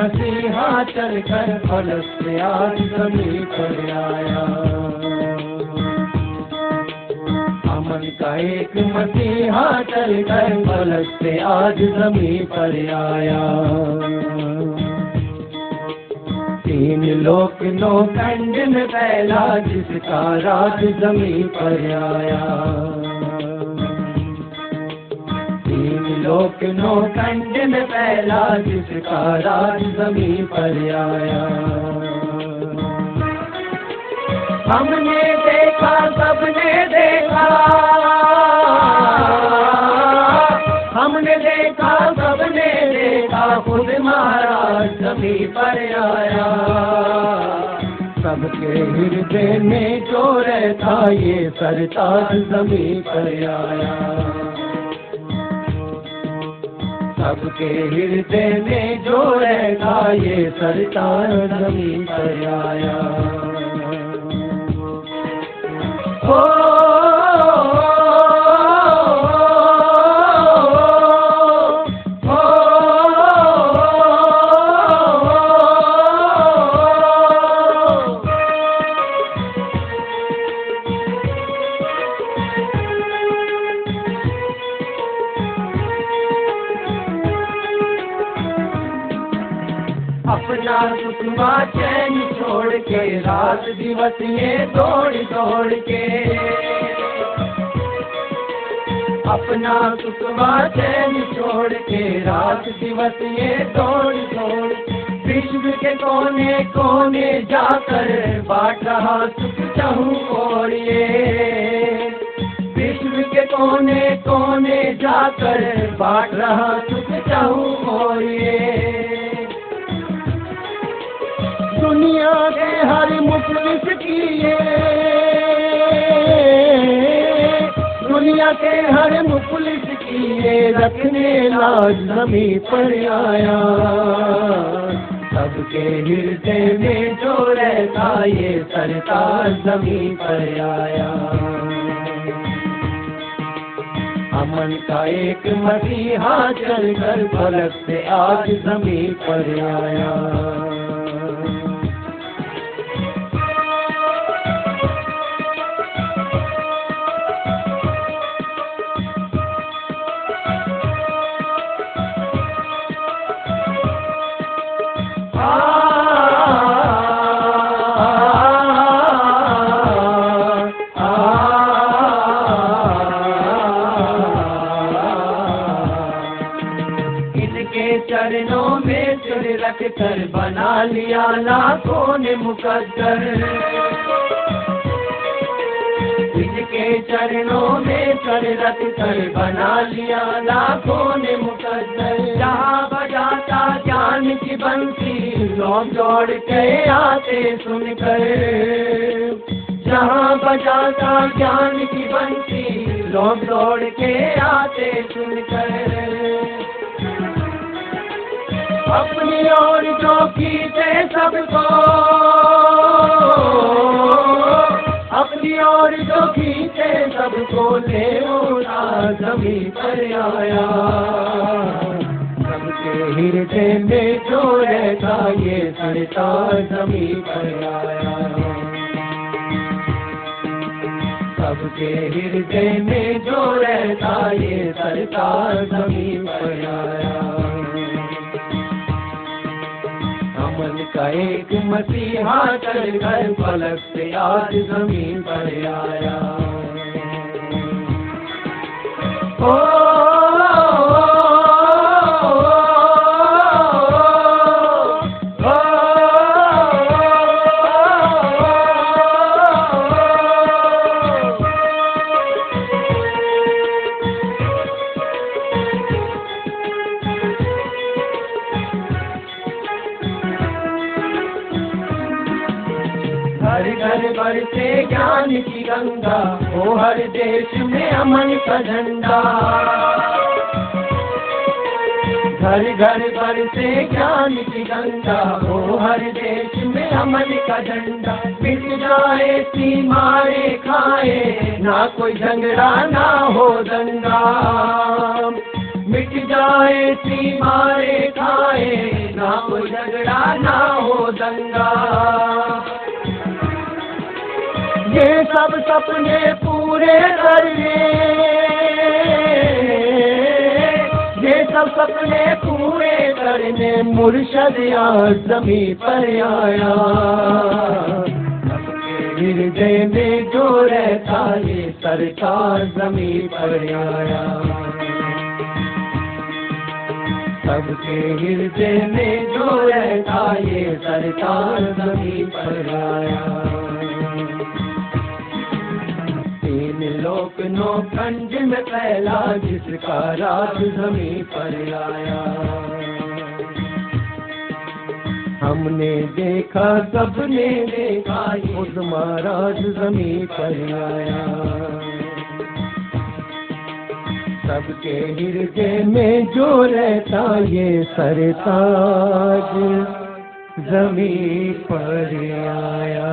मसीहा चलकर फलक से आज जमीन पर आया। अमन का एक मसीहा चलकर फलक से आज जमीन पर आया। तीन लोक नो खंड में फैला जिसका राज जमीन पर आया। तीन लोक नो खंड में फैला जिसका राज जमीन पर आया। हमने देखा सबने देखा, हमने देखा सबने देखा खुद महाराज जमीन पर आया। सबके हृदय में जो रहता ये सरताज जमीन पर आया। सबके हृदय में जो रहता ये सरताज जमीन पर आया। अपना सुखवा चैन छोड़ के रात दिवस ये दौड़ दौड़ के, अपना सुखवा चैन छोड़ के रात दिवस ये दौड़ दौड़ विश्व के कोने कोने जाकर बांट रहा सुख चाहूं और ये। विश्व के कोने कोने जाकर बांट रहा सुख चाहूं और ये। दुनिया के हर मुफलिस की ये, दुनिया के हर मुफलिस की ये रखने लाज जमीन पर आया। सबके हृदय में जो रहता ये सरताज जमीन पर आया। अमन का एक मसीहा चलकर फलक से आज जमीन पर आया। चरणों में सिर रख कर बना लिया लाखों ने मुकद्दर। इसके चरणों में सिर रख कर बना लिया लाखों ने मुकद्दर। जहाँ बजाता ज्ञान की बंसी लोग दौड़ के आते सुनकर। जहाँ बजाता ज्ञान की बंसी लोग दौड़ के आते सुनकर। अपनी ओर जो खींचे सबको, अपनी ओर जो खींचे सबको ले उड़ा जमीन पर आया। सबके हृदय में जो रहता ये सरताज जमीन पर आया। सबके हृदय में जो रहता ये सरताज जमीन पर आया। अमन का एक मसीहा चलकर फलक से आज जमीन पर आया। हर घर बरसे ज्ञान की गंगा, हो हर देश में अमन का झंडा। घर घर बरसे ज्ञान की गंगा, हो हर देश में अमन का झंडा। मिट जाए सीमाएं खाए, ना कोई झगड़ा ना हो दंगा। मिट जाए सीमारे खाए, ना कोई झगड़ा ना हो दंगा। ये सब सपने पूरे करने, ये सब सपने पूरे करने मुर्शद आज ज़मीं पर आया। सबके हृदय में जो रहता ये सरकार ज़मीं पर आया। सबके हृदय में जो रहता ये सरकार ज़मीं पर आया। तीन लोक नौ खंड में फैला जिसका राज ज़मीं पर आया। हमने देखा सबने देखा उस्मा राज ज़मीं पर आया। सबके हृदय में जो रहता ये सरताज ज़मीं पर आया।